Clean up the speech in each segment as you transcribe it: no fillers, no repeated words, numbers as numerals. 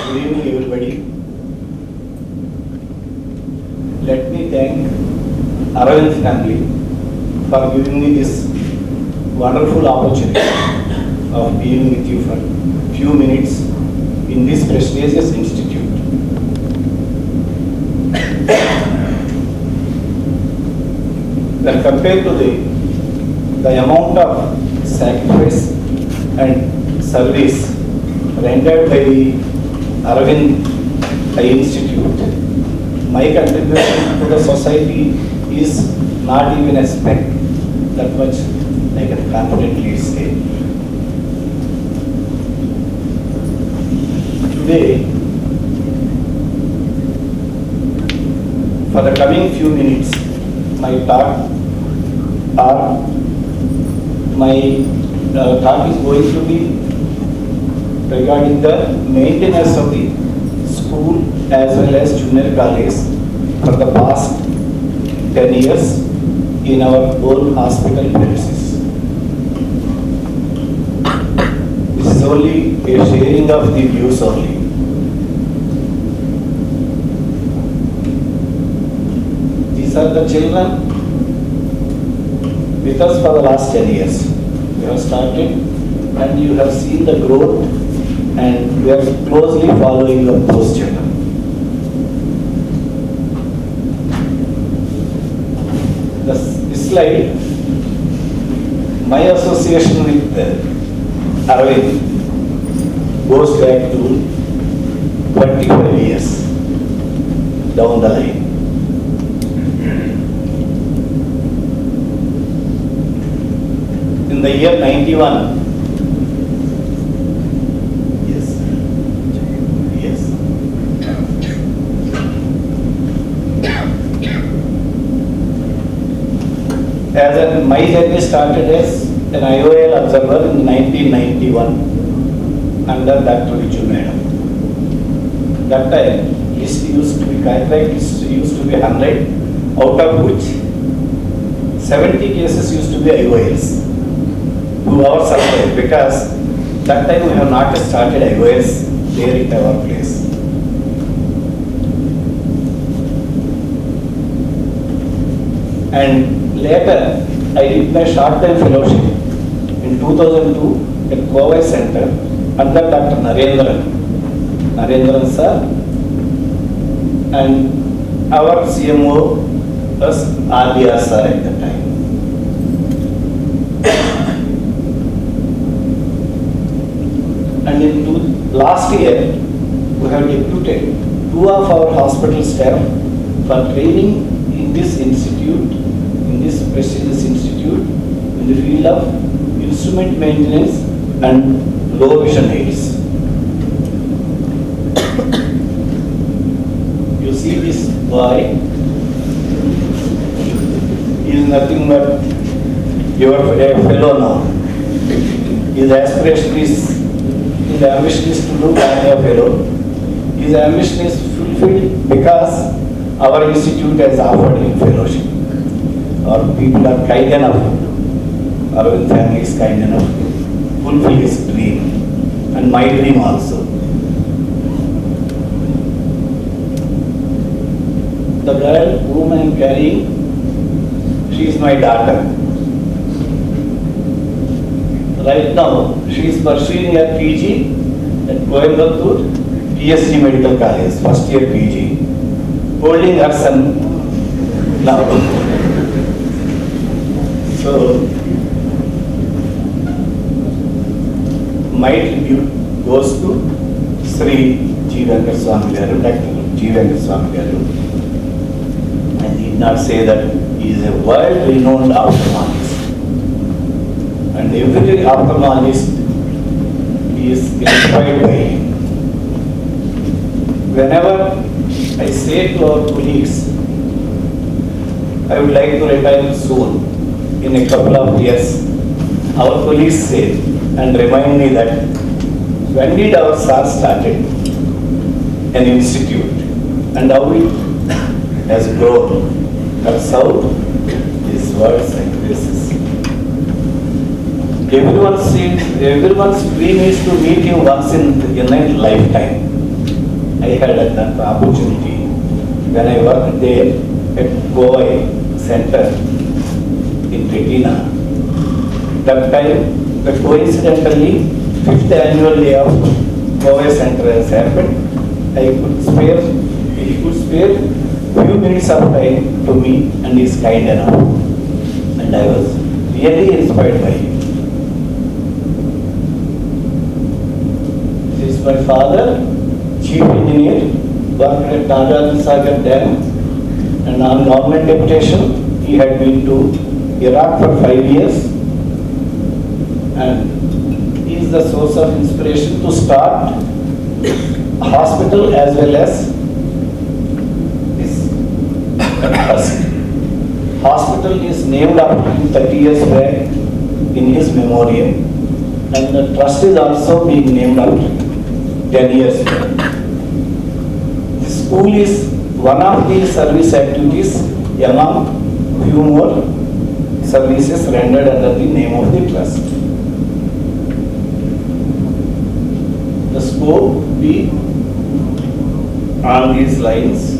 Good evening, everybody. Let me thank Aravind family for giving me this wonderful opportunity of being with you for few minutes in this prestigious institute. When compared to the amount of sacrifice and service rendered by the Aravind Eye Institute, my contribution to the society is not even a speck. That much I can confidently say. Today, for the coming few minutes, my talk is going to be regarding the maintenance of the school as well as junior college for the past 10 years in our own hospital premises. This is only a sharing of the views only. These are the children with us for the last 10 years. We have started and you have seen the growth, and we are closely following up those children. This slide, my association with Aravind goes back to 25 years down the line. In the year 91, my journey started as an IOL observer in 1991 under Dr. Viju Madam. That time, list used to be, cataract list used to be 100, out of which 70 cases used to be IOLs. 2 hours survived because that time we have not started IOLs there at our place. And later, I did my short-time fellowship in 2002 at Kovai Center under Dr. Narendran sir, and our CMO was RBR sir at the time. And in last year, we have deputed 2 of our hospital staff for training in this institute, in this prestigious institute, in the field of instrument maintenance and low vision aids. You see this boy, he is nothing but your fellow now. His aspiration is, his ambition is to do a fellow. His ambition is fulfilled because our institute has offered him fellowship. Our people are kind enough, Aravind family is kind enough to fulfill his dream and my dream also. The girl whom I am carrying, she is my daughter. Right now, she is pursuing her PG at Coimbatore, PSG Medical College, first year PG, holding her son now. So, my tribute goes to Sri G. Venkata Swami Garu, Dr. G. Venkata Swami Garu. I need not say that he is a world-renowned ophthalmologist. And every ophthalmologist is inspired by him. Whenever I say to our colleagues, I would like to retire soon, in a couple of years, our colleagues say and remind me that when did our sir started an institute and how it has grown. That's how this world increases. Everyone's dream is to meet him once in a lifetime. I had an opportunity when I worked there at Goa Center in Retina. That time, coincidentally, 5th annual day of Goa Center has happened. He could spare few minutes of time to me and is kind enough. And I was really inspired by him. This is my father, chief engineer, worked at Nagarjuna Sagar Dam, and on government deputation, he had been to Iraq for 5 years, and he is the source of inspiration to start a hospital as well as this trust. Hospital is named after him 30 years back in his memorial, and the trust is also being named after him 10 years back. The school is one of the service activities among few more services rendered under the name of the trust. The scope be on these lines.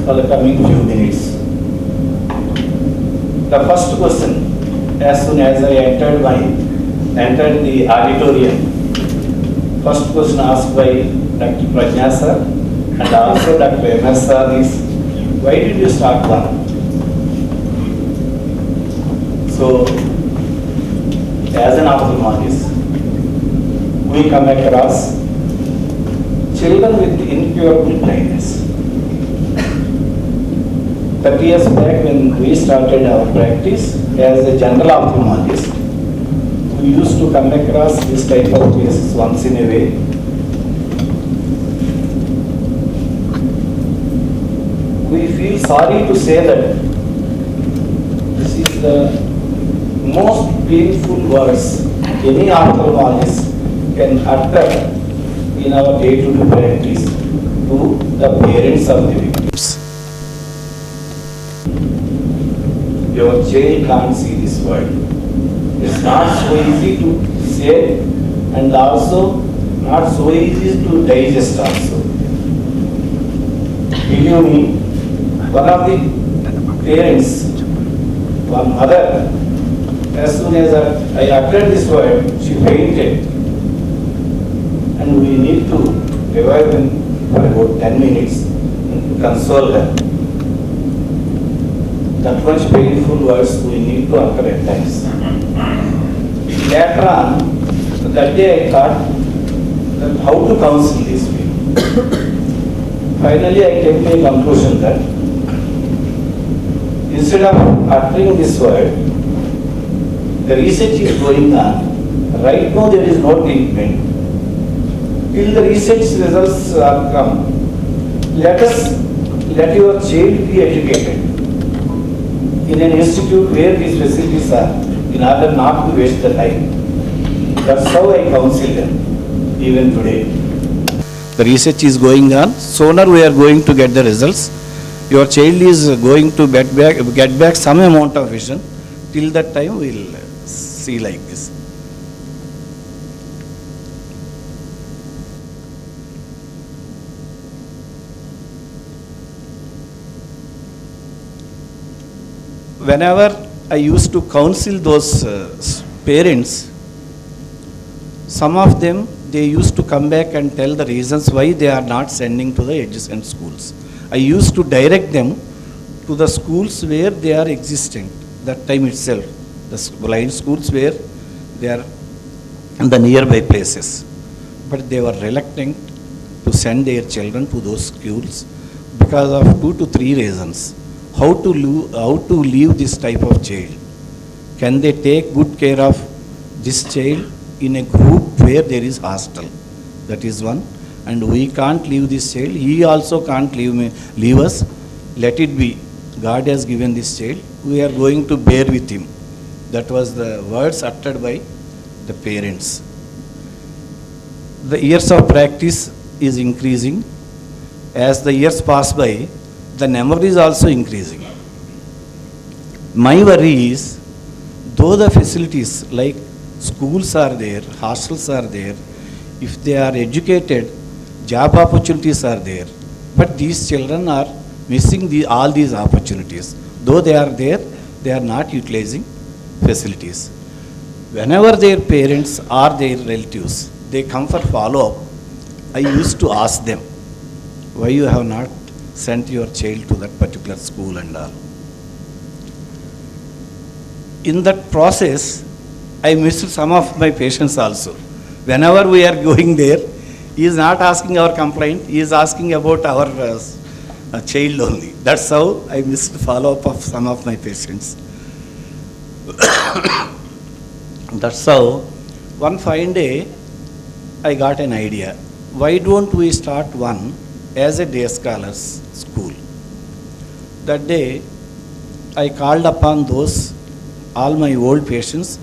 For the coming few minutes. The first question, as soon as I entered the auditorium, first question asked by Dr. Prajna sir and also Dr. MS sir is, why did you start one? So, as an ophthalmologist, we come across children with incurable blindness. 30 years back when we started our practice as a general ophthalmologist, we used to come across this type of cases once in a way. We feel sorry to say that this is the most painful words any ophthalmologist can utter in our day-to-day practice to the parents of the victims. Your child can't see this world. It's not so easy to say and also not so easy to digest also. Believe me, one of the parents, one mother, as soon as I uttered this word, she fainted. And we need to revive them for about 10 minutes and console them. That much painful words we need to utter at times. Later on, that day I thought that how to counsel these people. Finally, I came to a conclusion that instead of uttering this word, the research is going on. Right now there is no treatment. Till the research results are come, let your child be educated in an institute where these facilities are, in order not to waste the time. That's how I counsel them, even today. The research is going on. Sooner we are going to get the results. Your child is going to get back some amount of vision. Till that time we will see like this. Whenever I used to counsel those parents, some of them, they used to come back and tell the reasons why they are not sending to the adjacent schools. I used to direct them to the schools where they are existing, that time itself, the blind schools where they are in the nearby places. But they were reluctant to send their children to those schools because of 2 to 3 reasons. How to leave this type of child? Can they take good care of this child in a group where there is hostel? That is one. And we can't leave this child. He also can't leave us. Let it be. God has given this child. We are going to bear with him. That was the words uttered by the parents. The years of practice is increasing. As the years pass by, the number is also increasing. My worry is, though the facilities like schools are there, hostels are there. If they are educated, job opportunities are there. But these children are missing all these opportunities. Though they are there, they are not utilizing facilities. Whenever their parents or their relatives, they come for follow-up, I used to ask them, why you have not sent your child to that particular school and all. In that process, I missed some of my patients also. Whenever we are going there, he is not asking our complaint, he is asking about our child only. That's how I missed follow-up of some of my patients. That's how, one fine day, I got an idea. Why don't we start one as a day scholars school? That day, I called upon all my old patients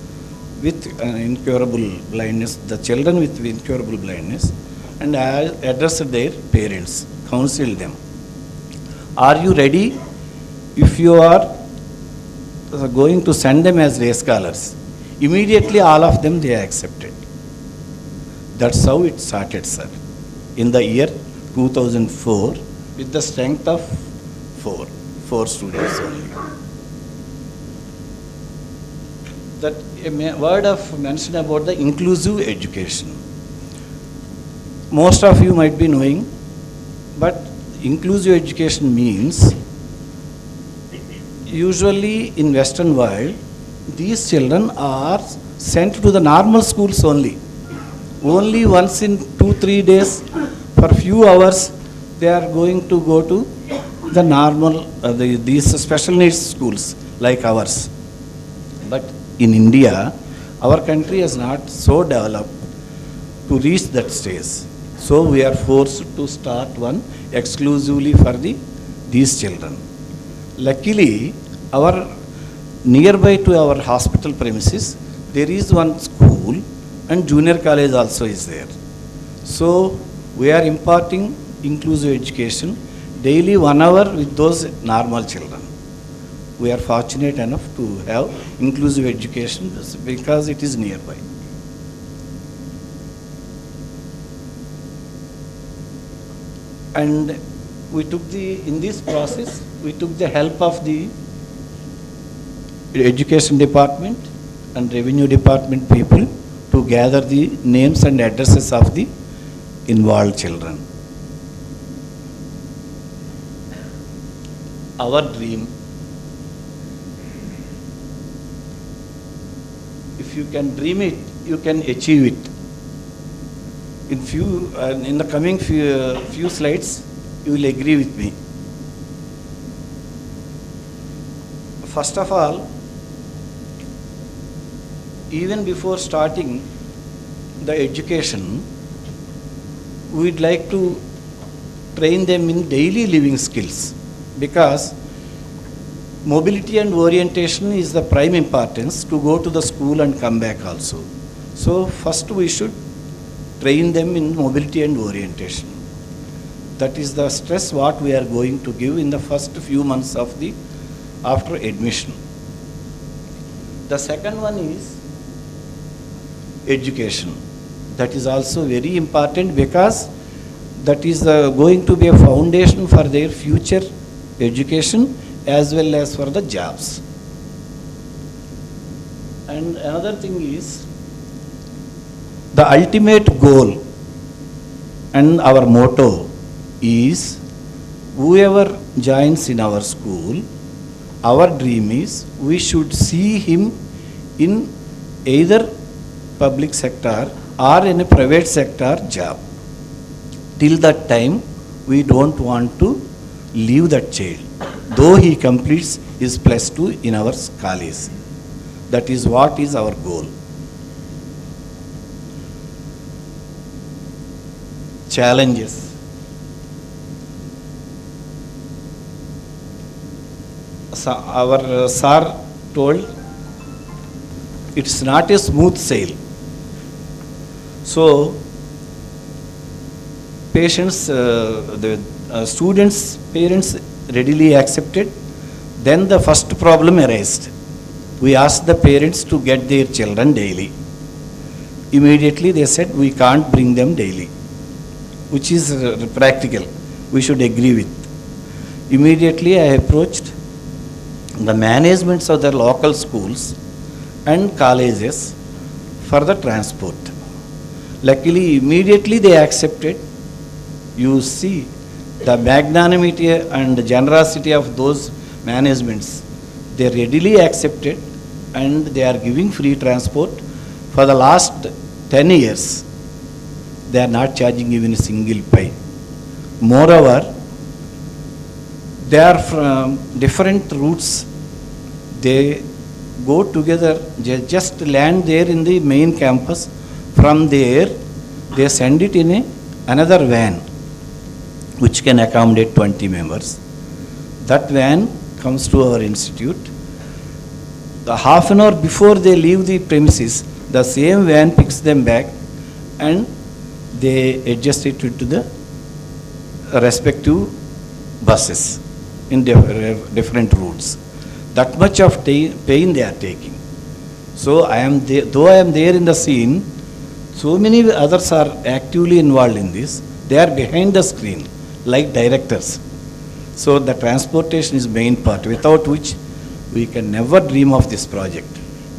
with incurable blindness, the children with incurable blindness, and I addressed their parents, counseled them. Are you ready? If you are going to send them as day scholars, immediately all of them they accepted. That's how it started, sir. In the year 2004, with the strength of four students only. That a word of mention about the inclusive education. Most of you might be knowing, but inclusive education means usually in Western world, these children are sent to the normal schools only. Only once in 2-3 days, for few hours, they are going to go to the normal, these special needs schools like ours. But in India, our country is not so developed to reach that stage. So we are forced to start one exclusively for these children. Luckily, nearby to our hospital premises, there is one school and junior college also is there. So we are imparting inclusive education daily 1 hour with those normal children. We are fortunate enough to have inclusive education because it is nearby. And in this process, we took the help of the education department and revenue department people to gather the names and addresses of the involved children. Our dream, if you can dream it, you can achieve it. In the coming few slides, you will agree with me. First of all, even before starting the education, we'd like to train them in daily living skills, because mobility and orientation is the prime importance to go to the school and come back also. So first we should train them in mobility and orientation. That is the stress what we are going to give in the first few months of after admission. The second one is education. That is also very important, because that is going to be a foundation for their future education as well as for the jobs. And another thing is, the ultimate goal and our motto is, whoever joins in our school, our dream is we should see him in either public sector or in a private sector job. Till that time, we don't want to leave that child, though he completes his +2 in our college. That is what is our goal. Challenges. So our sir told, it's not a smooth sail. So the students' parents readily accepted. Then the first problem arose. We asked the parents to get their children daily. Immediately they said we can't bring them daily, which is practical. We should agree with. Immediately I approached the managements of the local schools and colleges for the transport. Luckily, immediately they accepted. You see the magnanimity and the generosity of those managements. They readily accepted and they are giving free transport for the last 10 years. They are not charging even a single pie. Moreover, they are from different routes. They go together, they just land there in the main campus. From there, they send it in another van, which can accommodate 20 members. That van comes to our institute. The half an hour before they leave the premises, the same van picks them back and they adjust it to the respective buses in different routes. That much of pain they are taking. So I am there, though I am there in the scene, so many others are actively involved in this. They are behind the screen, like directors. So the transportation is main part, without which we can never dream of this project.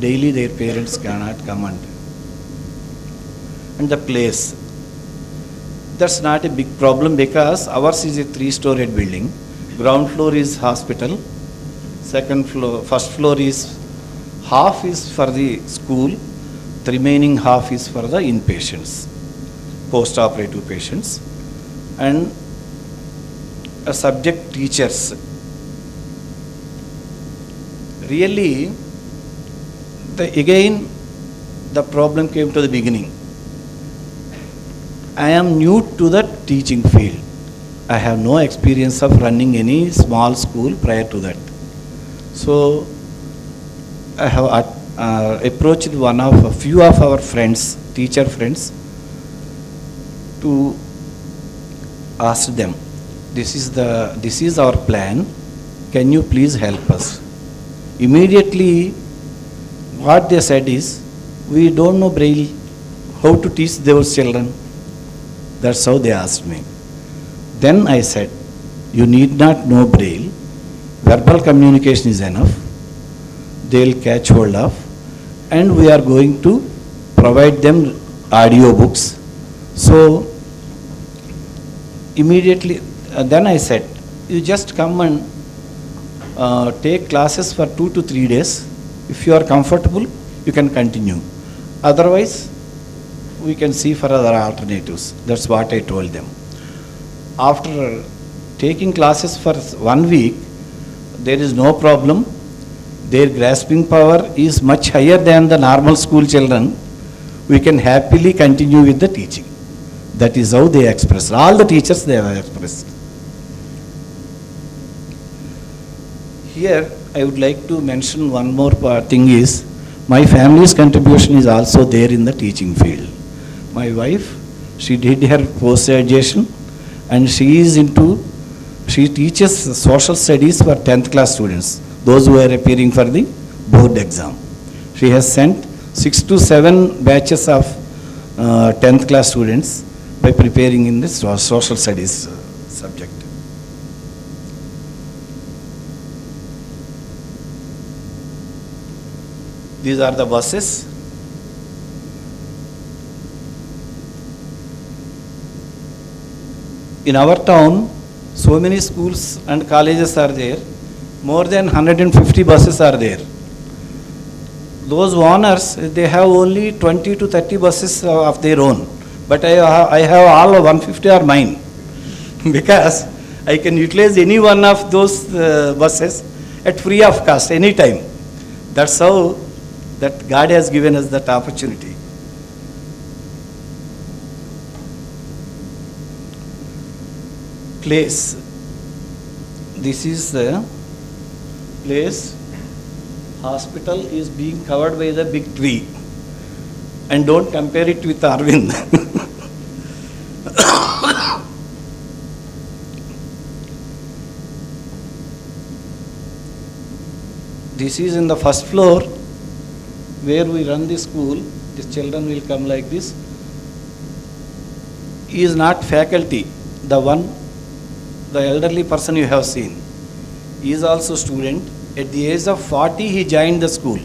Daily their parents cannot come and the place. That's not a big problem because ours is a 3-storied building. Ground floor is hospital. First floor is half is for the school, the remaining half is for the inpatients, post-operative patients, and subject teachers. Really, again, the problem came to the beginning. I am new to the teaching field. I have no experience of running any small school prior to that. So I have approached a few of our friends, teacher friends, to ask them, this is our plan, can you please help us? Immediately what they said is, we don't know Braille, how to teach those children. That's how they asked me. Then I said, you need not know Braille, verbal communication is enough, they'll catch hold of, and we are going to provide them audio books. So immediately, then I said, you just come and take classes for 2 to 3 days. If you are comfortable, you can continue. Otherwise, we can see for other alternatives. That's what I told them. After taking classes for 1 week, there is no problem. Their grasping power is much higher than the normal school children. We can happily continue with the teaching. That is how they expressed. All the teachers they have expressed. Here, I would like to mention one more thing is, my family's contribution is also there in the teaching field. My wife, she did her post-graduation and she teaches social studies for 10th class students, those who are appearing for the board exam. She has sent 6 to 7 batches of 10th class students by preparing in this social studies subject. These are the buses. In our town, so many schools and colleges are there. More than 150 buses are there. Those owners, they have only 20 to 30 buses of their own. But I have all 150 are mine. Because I can utilize any one of those buses at free of cost, anytime. That's how that God has given us that opportunity. Place. This is the place. Hospital is being covered by the big tree. And don't compare it with Arvind. This is in the first floor where we run the school. His children will come like this. He is not faculty. The elderly person you have seen, he is also student. At the age of 40, he joined the school.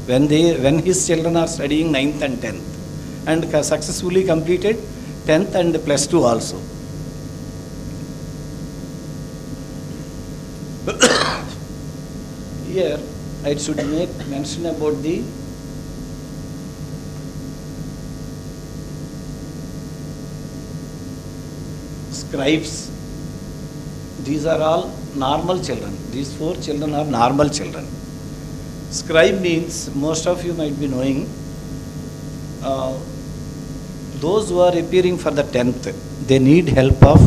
When his children are studying 9th and 10th, and successfully completed 10th and plus 2 also. Here, I should make mention about the scribes. These are all normal children. These 4 children are normal children. Scribe means, most of you might be knowing, those who are appearing for the 10th, they need help of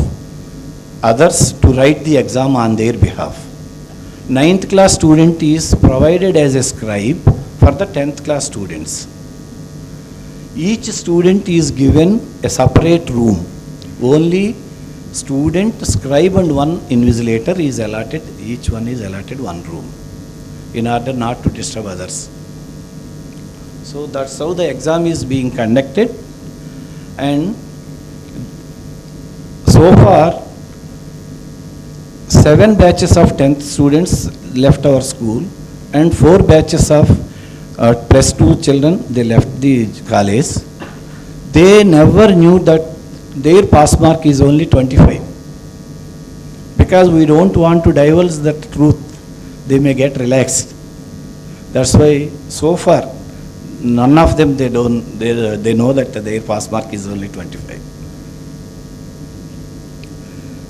others to write the exam on their behalf. 9th class student is provided as a scribe for the 10th class students. Each student is given a separate room. Only student, scribe and one invigilator is allotted, each one is allotted one room in order not to disturb others. So that's how the exam is being conducted, and so far 7 batches of 10th students left our school and 4 batches of plus 2 children, they left the college. They never knew that their pass mark is only 25. Because we don't want to divulge the truth, they may get relaxed. That's why so far none of them, they know that their pass mark is only 25.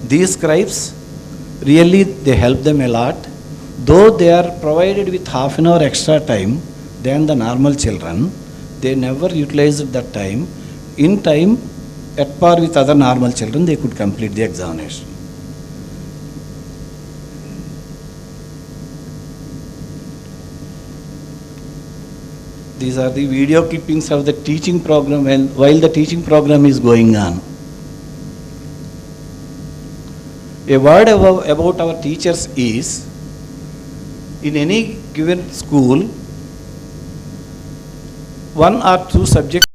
These scribes, really they help them a lot. Though they are provided with half an hour extra time than the normal children, they never utilized that time. In time, at par with other normal children, they could complete the examination. These are the video clippings of the teaching program while the teaching program is going on. A word about our teachers is, in any given school, 1 or 2 subjects